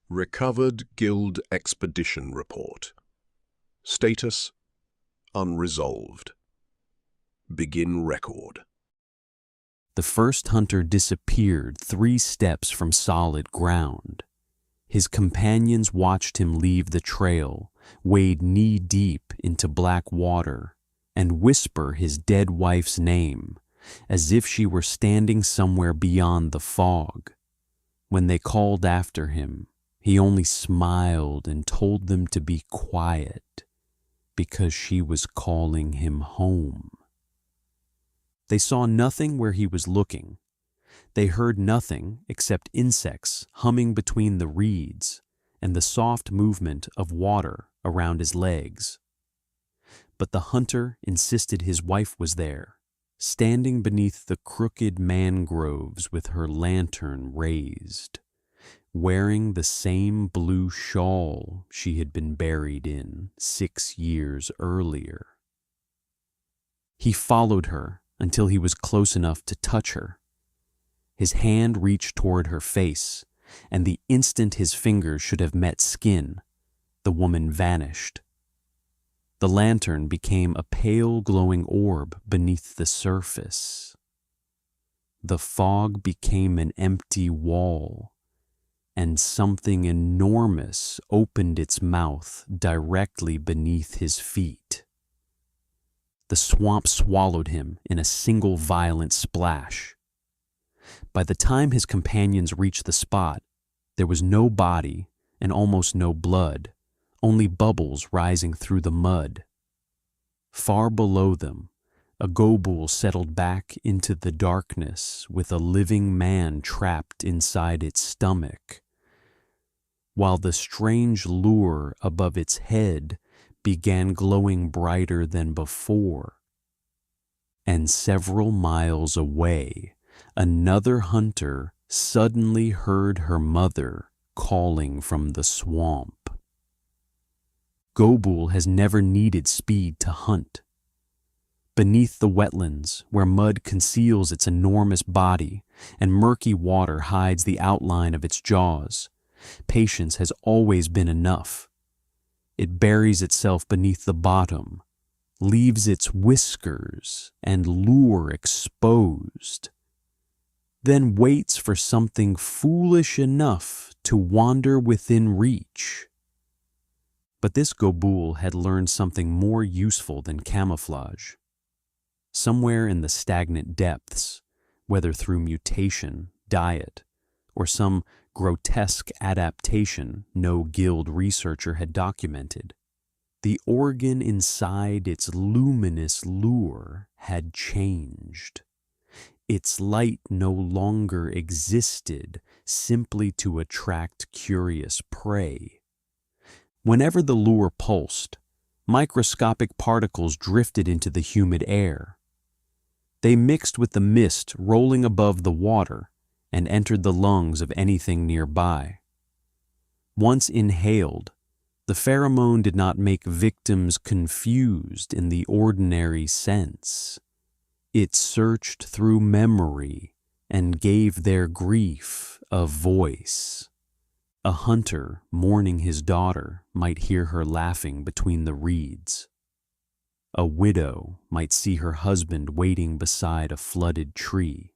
Recovered Guild Expedition Report. Status: unresolved. Begin record. The first hunter disappeared 3 steps from solid ground. His companions watched him leave the trail, wade knee-deep into black water, and whisper his dead wife's name, as if she were standing somewhere beyond the fog. When they called after him, he only smiled and told them to be quiet, because she was calling him home. They saw nothing where he was looking. They heard nothing except insects humming between the reeds and the soft movement of water around his legs. But the hunter insisted his wife was there, standing beneath the crooked mangroves with her lantern raised, wearing the same blue shawl she had been buried in 6 years earlier. He followed her until he was close enough to touch her. His hand reached toward her face, and the instant his fingers should have met skin, the woman vanished. The lantern became a pale glowing orb beneath the surface. The fog became an empty wall, and something enormous opened its mouth directly beneath his feet. The swamp swallowed him in a single violent splash. By the time his companions reached the spot, there was no body and almost no blood, only bubbles rising through the mud. Far below them, a Gobul settled back into the darkness with a living man trapped inside its stomach, while the strange lure above its head began glowing brighter than before. And several miles away, another hunter suddenly heard her mother calling from the swamp. Gobul has never needed speed to hunt. Beneath the wetlands, where mud conceals its enormous body and murky water hides the outline of its jaws, patience has always been enough. It buries itself beneath the bottom, leaves its whiskers and lure exposed, then waits for something foolish enough to wander within reach. But this Gobul had learned something more useful than camouflage. Somewhere in the stagnant depths, whether through mutation, diet, or some grotesque adaptation no guild researcher had documented, the organ inside its luminous lure had changed. Its light no longer existed simply to attract curious prey. Whenever the lure pulsed, microscopic particles drifted into the humid air. They mixed with the mist rolling above the water and entered the lungs of anything nearby. Once inhaled, the pheromone did not make victims confused in the ordinary sense. It searched through memory and gave their grief a voice. A hunter mourning his daughter might hear her laughing between the reeds. A widow might see her husband waiting beside a flooded tree.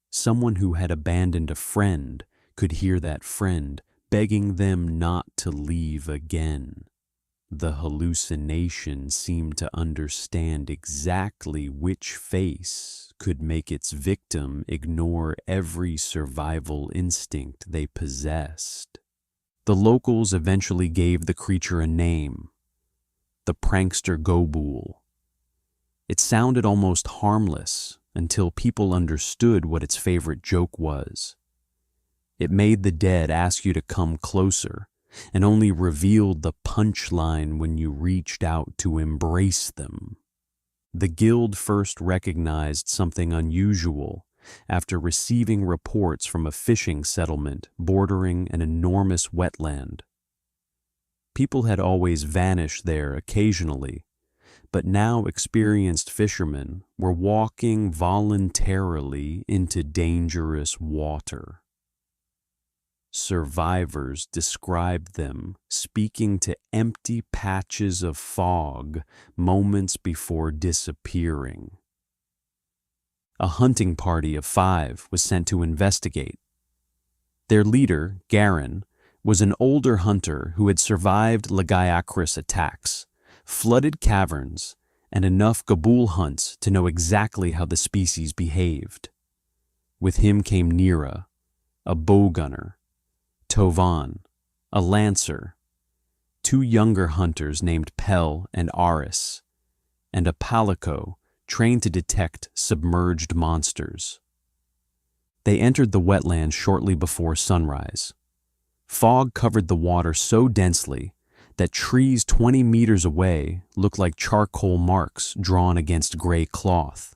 Someone who had abandoned a friend could hear that friend begging them not to leave again. The hallucination seemed to understand exactly which face could make its victim ignore every survival instinct they possessed. The locals eventually gave the creature a name: the Prankster Gobul. It sounded almost harmless until people understood what its favorite joke was. It made the dead ask you to come closer, and only revealed the punchline when you reached out to embrace them. The guild first recognized something unusual after receiving reports from a fishing settlement bordering an enormous wetland. People had always vanished there occasionally, but now experienced fishermen were walking voluntarily into dangerous water. survivors described them speaking to empty patches of fog moments before disappearing. A hunting party of 5 was sent to investigate. Their leader, Garen, was an older hunter who had survived Lagiacrus attacks, flooded caverns, and enough Gobul hunts to know exactly how the species behaved. With him came Nira, a bowgunner, Tovan, a lancer, 2 younger hunters named Pel and Aris, and a palico trained to detect submerged monsters. They entered the wetlands shortly before sunrise. Fog covered the water so densely that trees 20 meters away looked like charcoal marks drawn against gray cloth.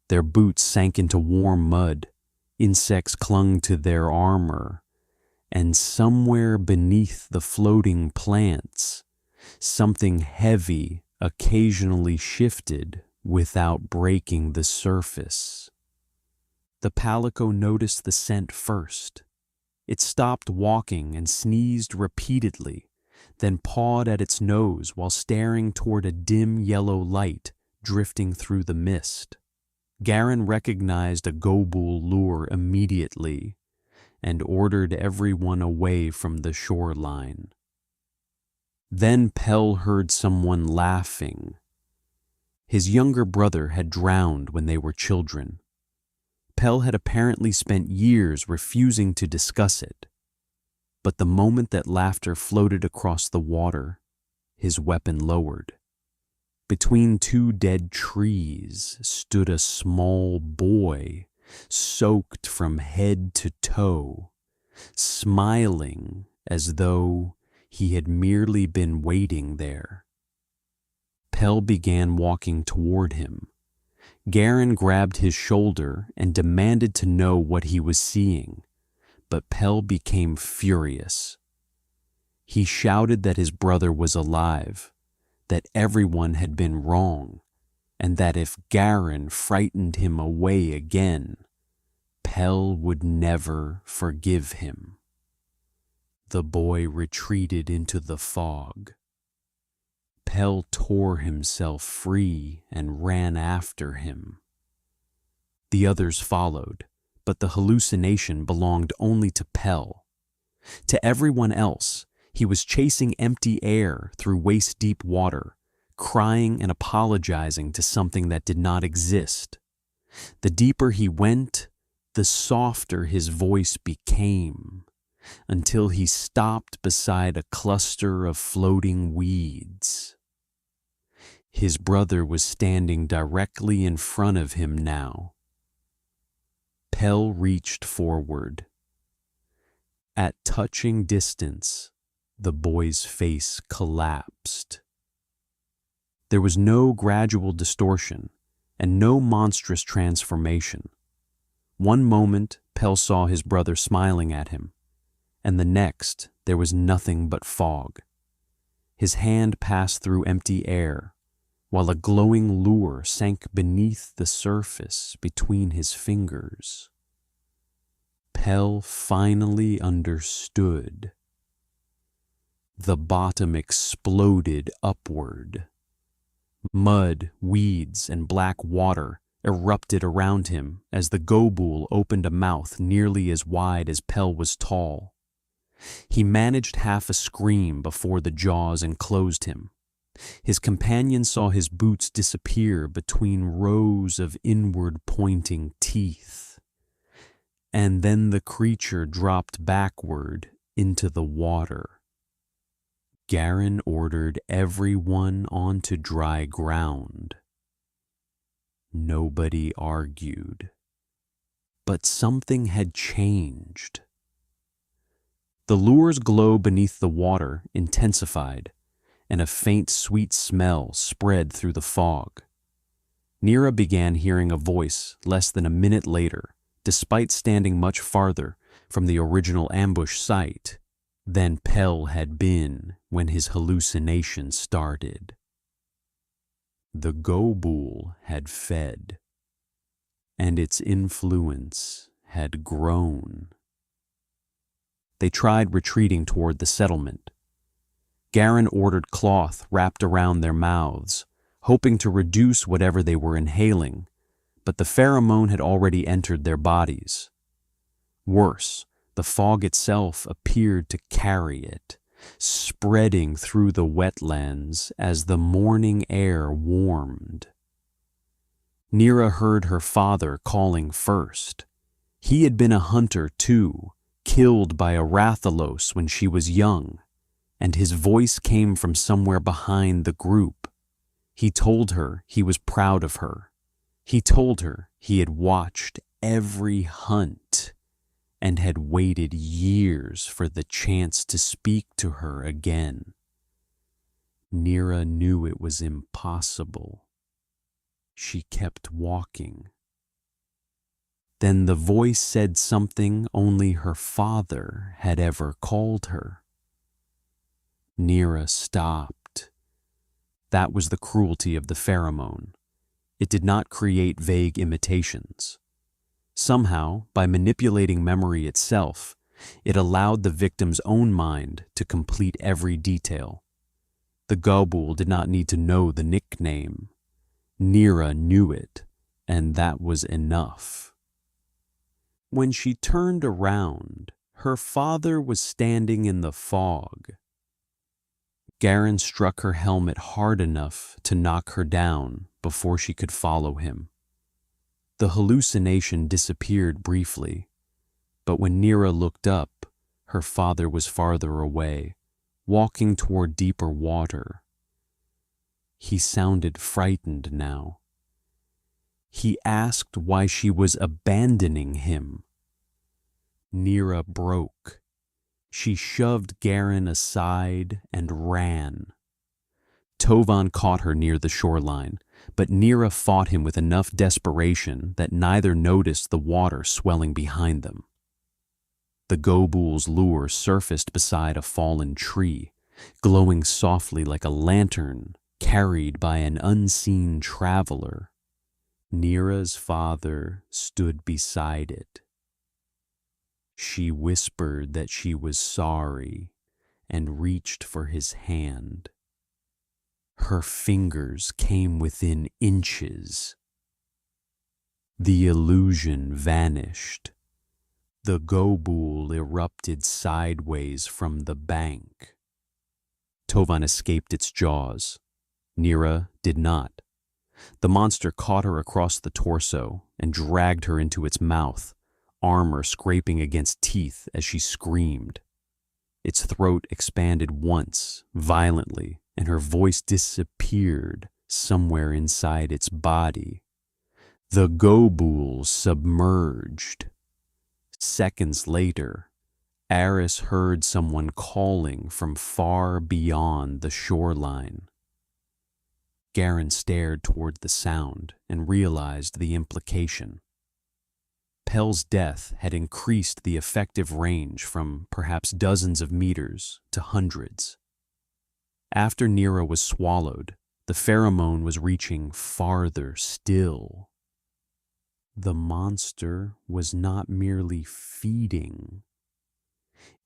Their boots sank into warm mud, insects clung to their armor, and somewhere beneath the floating plants, something heavy occasionally shifted without breaking the surface. The palico noticed the scent first. It stopped walking and sneezed repeatedly, then pawed at its nose while staring toward a dim yellow light drifting through the mist. Garen recognized a Gobul lure immediately and ordered everyone away from the shoreline. Then Pel heard someone laughing. His younger brother had drowned when they were children. Pel had apparently spent years refusing to discuss it, but the moment that laughter floated across the water, his weapon lowered. Between 2 dead trees stood a small boy, soaked from head to toe, smiling as though he had merely been waiting there. Pel began walking toward him. Garen grabbed his shoulder and demanded to know what he was seeing, but Pel became furious. He shouted that his brother was alive, that everyone had been wrong, and that if Garen frightened him away again, Pel would never forgive him. The boy retreated into the fog. Pel tore himself free and ran after him. The others followed, but the hallucination belonged only to Pel. To everyone else, he was chasing empty air through waist-deep water, crying and apologizing to something that did not exist. The deeper he went, the softer his voice became, until he stopped beside a cluster of floating weeds. His brother was standing directly in front of him now. Pel reached forward. At touching distance, the boy's face collapsed. There was no gradual distortion and no monstrous transformation. One moment, Pel saw his brother smiling at him, and the next, there was nothing but fog. His hand passed through empty air, while a glowing lure sank beneath the surface between his fingers. Pel finally understood. The bottom exploded upward. Mud, weeds, and black water erupted around him as the Gobul opened a mouth nearly as wide as Pel was tall. He managed half a scream before the jaws enclosed him. His companion saw his boots disappear between rows of inward-pointing teeth. And then the creature dropped backward into the water. Garen ordered everyone onto dry ground. Nobody argued. But something had changed. The lure's glow beneath the water intensified, and a faint sweet smell spread through the fog. Nira began hearing a voice less than a minute later, despite standing much farther from the original ambush site than Pel had been when his hallucination started. The Gobul had fed, and its influence had grown. they tried retreating toward the settlement. Garen ordered cloth wrapped around their mouths, hoping to reduce whatever they were inhaling, but the pheromone had already entered their bodies. Worse, the fog itself appeared to carry it, spreading through the wetlands as the morning air warmed. Nira heard her father calling first. He had been a hunter too, killed by a Rathalos when she was young, and his voice came from somewhere behind the group. He told her he was proud of her. He told her he had watched every hunt and had waited years for the chance to speak to her again. Nira knew it was impossible. She kept walking. Then the voice said something only her father had ever called her. Nira stopped. That was the cruelty of the pheromone. It did not create vague imitations. Somehow, by manipulating memory itself, it allowed the victim's own mind to complete every detail. The Gobul did not need to know the nickname. Nira knew it, and that was enough. When she turned around, her father was standing in the fog. Garen struck her helmet hard enough to knock her down before she could follow him. The hallucination disappeared briefly, but when Nira looked up, her father was farther away, walking toward deeper water. He sounded frightened now. He asked why she was abandoning him. Nira broke. She shoved Garen aside and ran. Tovan caught her near the shoreline, but Nira fought him with enough desperation that neither noticed the water swelling behind them. The Gobul's lure surfaced beside a fallen tree, glowing softly like a lantern carried by an unseen traveler. Nira's father stood beside it. She whispered that she was sorry and reached for his hand. Her fingers came within inches. The illusion vanished. The Gobul erupted sideways from the bank. Tovan escaped its jaws. Nira did not. The monster caught her across the torso and dragged her into its mouth, armor scraping against teeth as she screamed. Its throat expanded once, violently, and her voice disappeared somewhere inside its body. The Gobul submerged. Seconds later, Aris heard someone calling from far beyond the shoreline. Garen stared toward the sound and realized the implication. Pel's death had increased the effective range from perhaps dozens of meters to hundreds. After Nira was swallowed, the pheromone was reaching farther still. The monster was not merely feeding,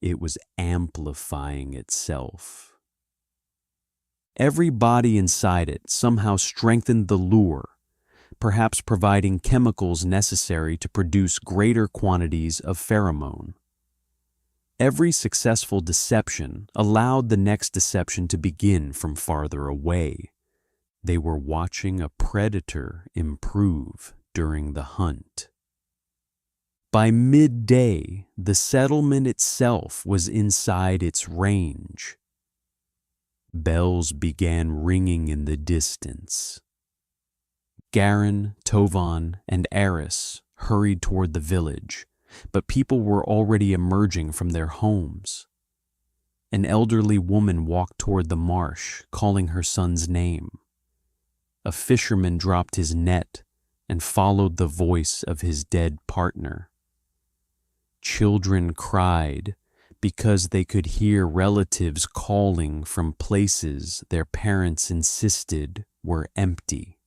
it was amplifying itself. Every body inside it somehow strengthened the lure, perhaps providing chemicals necessary to produce greater quantities of pheromone. Every successful deception allowed the next deception to begin from farther away. They were watching a predator improve during the hunt. By midday, the settlement itself was inside its range. Bells began ringing in the distance. Garen, Tovan, and Aris hurried toward the village, but people were already emerging from their homes. An elderly woman walked toward the marsh, calling her son's name. A fisherman dropped his net and followed the voice of his dead partner. Children cried because they could hear relatives calling from places their parents insisted were empty.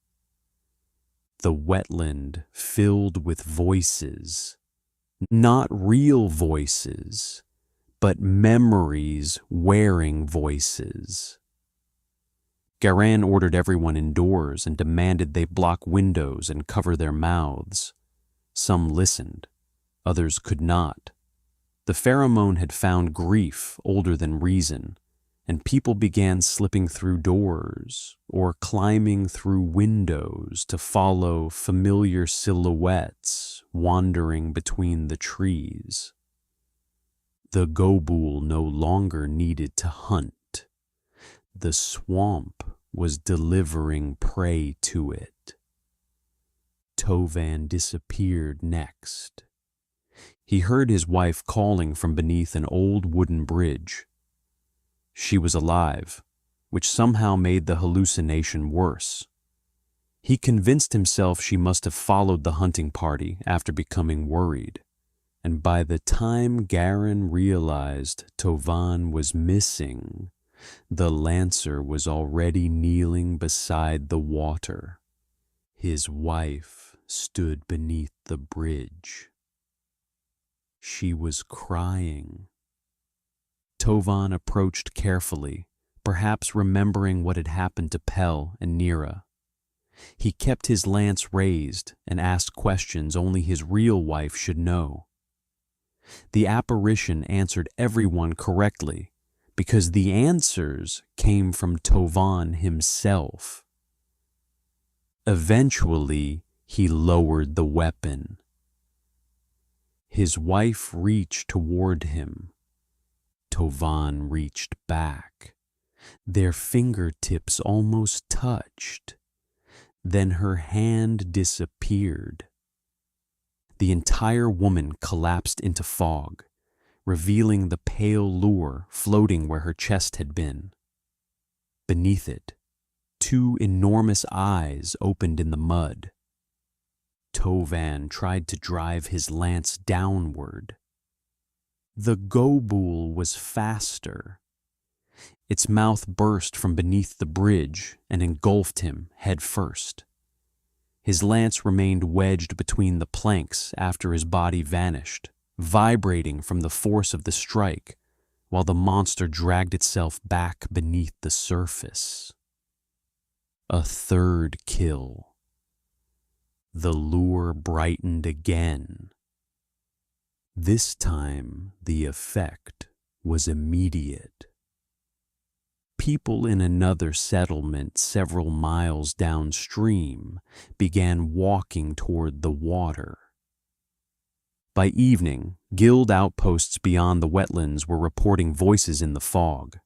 The wetland filled with voices, not real voices, but memories wearing voices. Garan ordered everyone indoors and demanded they block windows and cover their mouths. Some listened, others could not. The pheromone had found grief older than reason, and people began slipping through doors or climbing through windows to follow familiar silhouettes wandering between the trees. The Gobul no longer needed to hunt. The swamp was delivering prey to it. Tovan disappeared next. He heard his wife calling from beneath an old wooden bridge. She was alive, which somehow made the hallucination worse. He convinced himself she must have followed the hunting party after becoming worried, and by the time Garan realized Tovan was missing, the Lancer was already kneeling beside the water. His wife stood beneath the bridge. She was crying. Tovan approached carefully, perhaps remembering what had happened to Pel and Nira. He kept his lance raised and asked questions only his real wife should know. The apparition answered everyone correctly, because the answers came from Tovan himself. Eventually, he lowered the weapon. His wife reached toward him. Tovan reached back. Their fingertips almost touched. Then her hand disappeared. The entire woman collapsed into fog, revealing the pale lure floating where her chest had been. Beneath it, two enormous eyes opened in the mud. Tovan tried to drive his lance downward. The Gobul was faster. Its mouth burst from beneath the bridge and engulfed him head first. His lance remained wedged between the planks after his body vanished, vibrating from the force of the strike, while the monster dragged itself back beneath the surface. A third kill. The lure brightened again. This time, the effect was immediate. People in another settlement several miles downstream began walking toward the water. By evening, guild outposts beyond the wetlands were reporting voices in the fog.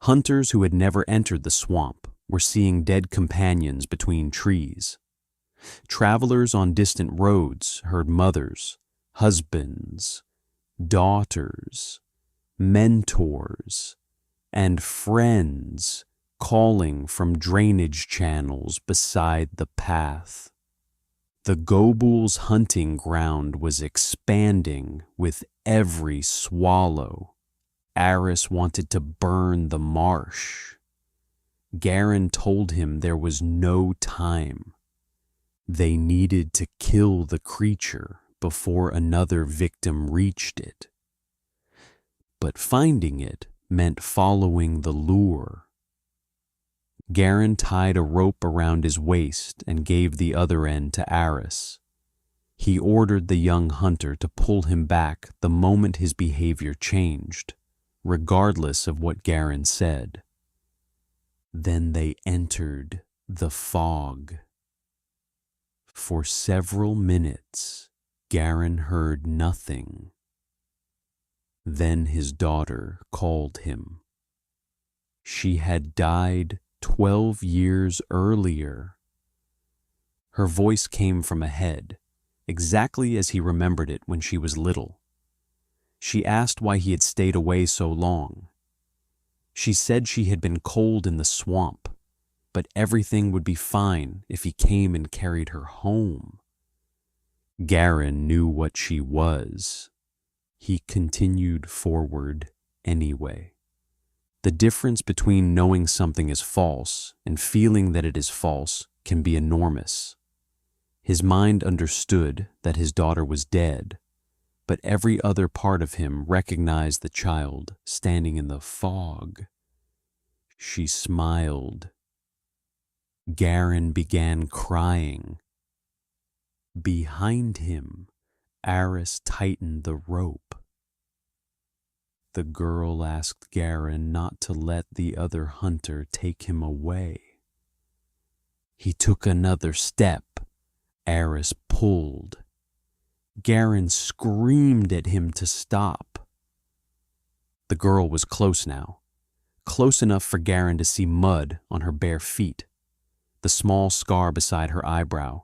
Hunters who had never entered the swamp were seeing dead companions between trees. Travelers on distant roads heard mothers, husbands, daughters, mentors, and friends calling from drainage channels beside the path. The Gobul's hunting ground was expanding with every swallow. Aris wanted to burn the marsh. Garan told him there was no time. They needed to kill the creature before another victim reached it. But finding it meant following the lure. Garan tied a rope around his waist and gave the other end to Aris. He ordered the young hunter to pull him back the moment his behavior changed, regardless of what Garan said. Then they entered the fog. For several minutes, Garan heard nothing. Then his daughter called him. She had died 12 years earlier. Her voice came from ahead, exactly as he remembered it when she was little. She asked why he had stayed away so long. She said she had been cold in the swamp, but everything would be fine if he came and carried her home. Garan knew what she was. He continued forward anyway. The difference between knowing something is false and feeling that it is false can be enormous. His mind understood that his daughter was dead, but every other part of him recognized the child standing in the fog. She smiled. Garen began crying. Behind him, Aris tightened the rope. The girl asked Garen not to let the other hunter take him away. He took another step. Aris pulled. Garen screamed at him to stop. The girl was close now, close enough for Garen to see mud on her bare feet, the small scar beside her eyebrow,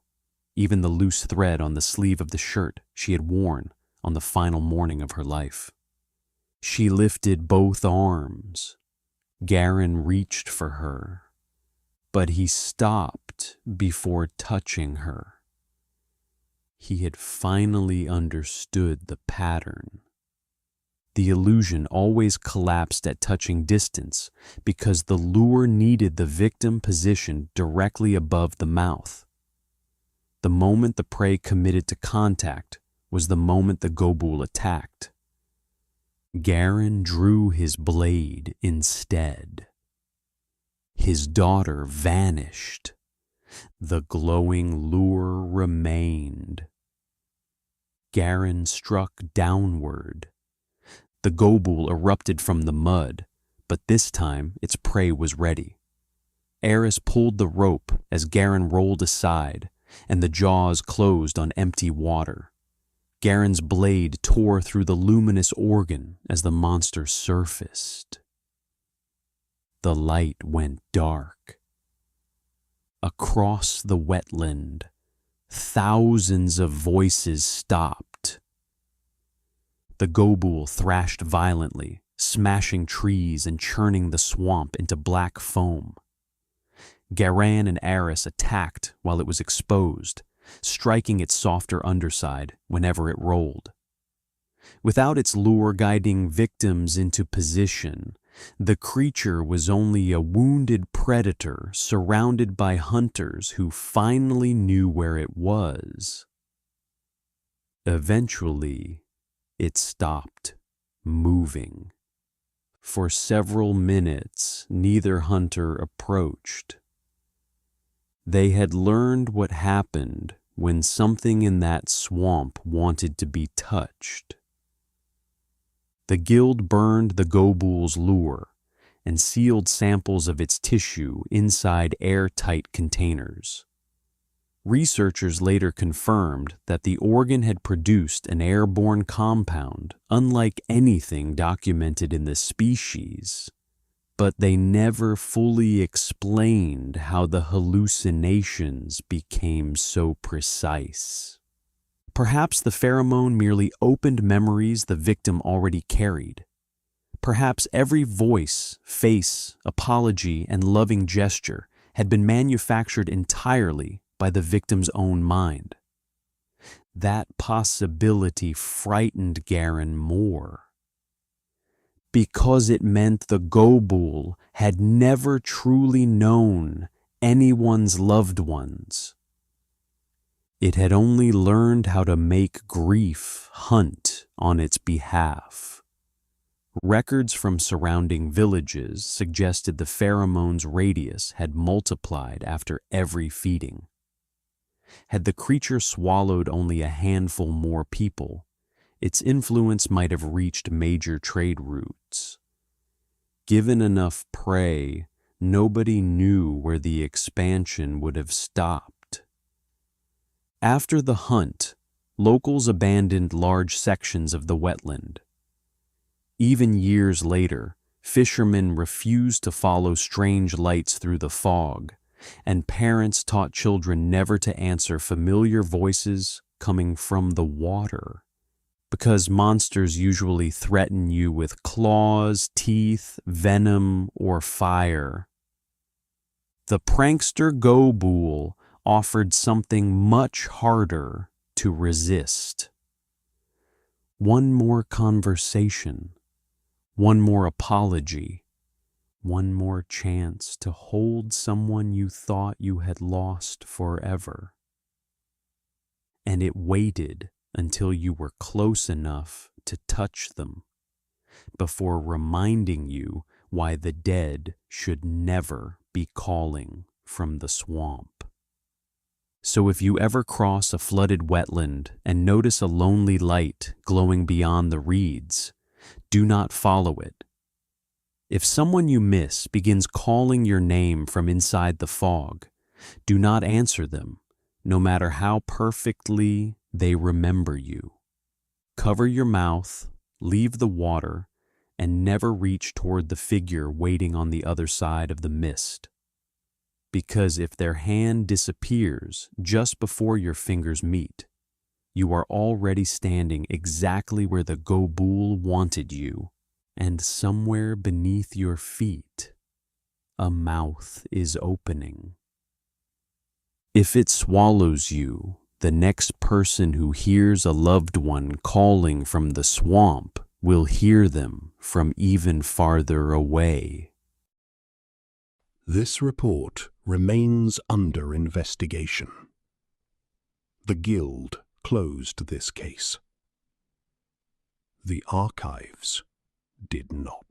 even the loose thread on the sleeve of the shirt she had worn on the final morning of her life. She lifted both arms. Garen reached for her, but he stopped before touching her. He had finally understood the pattern. The illusion always collapsed at touching distance because the lure needed the victim positioned directly above the mouth. The moment the prey committed to contact was the moment the Gobul attacked. Garen drew his blade instead. His daughter vanished. The glowing lure remained. Garen struck downward. The Gobul erupted from the mud, but this time its prey was ready. Aris pulled the rope as Garen rolled aside, and the jaws closed on empty water. Garen's blade tore through the luminous organ as the monster surfaced. The light went dark. Across the wetland, thousands of voices stopped. The Gobul thrashed violently, smashing trees and churning the swamp into black foam. Garen and Aris attacked while it was exposed, striking its softer underside whenever it rolled. Without its lure guiding victims into position, the creature was only a wounded predator surrounded by hunters who finally knew where it was. Eventually, it stopped moving. For several minutes, neither hunter approached. They had learned what happened when something in that swamp wanted to be touched. The guild burned the Gobul's lure and sealed samples of its tissue inside airtight containers. Researchers later confirmed that the organ had produced an airborne compound unlike anything documented in the species, but they never fully explained how the hallucinations became so precise. Perhaps the pheromone merely opened memories the victim already carried. Perhaps every voice, face, apology, and loving gesture had been manufactured entirely by the victim's own mind. That possibility frightened Garen more, because it meant the Gobul had never truly known anyone's loved ones. It had only learned how to make grief hunt on its behalf. Records from surrounding villages suggested the pheromone's radius had multiplied after every feeding. Had the creature swallowed only a handful more people, its influence might have reached major trade routes. Given enough prey, nobody knew where the expansion would have stopped. After the hunt, locals abandoned large sections of the wetland. Even years later, fishermen refused to follow strange lights through the fog, and parents taught children never to answer familiar voices coming from the water, because monsters usually threaten you with claws, teeth, venom, or fire. The prankster Gobul offered something much harder to resist. One more conversation, one more apology, one more chance to hold someone you thought you had lost forever. And it waited until you were close enough to touch them, before reminding you why the dead should never be calling from the swamp. So if you ever cross a flooded wetland and notice a lonely light glowing beyond the reeds, do not follow it. If someone you miss begins calling your name from inside the fog, do not answer them, no matter how perfectly they remember you. Cover your mouth, leave the water, and never reach toward the figure waiting on the other side of the mist. Because if their hand disappears just before your fingers meet, you are already standing exactly where the Gobul wanted you, and somewhere beneath your feet, a mouth is opening. If it swallows you, the next person who hears a loved one calling from the swamp will hear them from even farther away. This report remains under investigation. The Guild closed this case. The archives did not.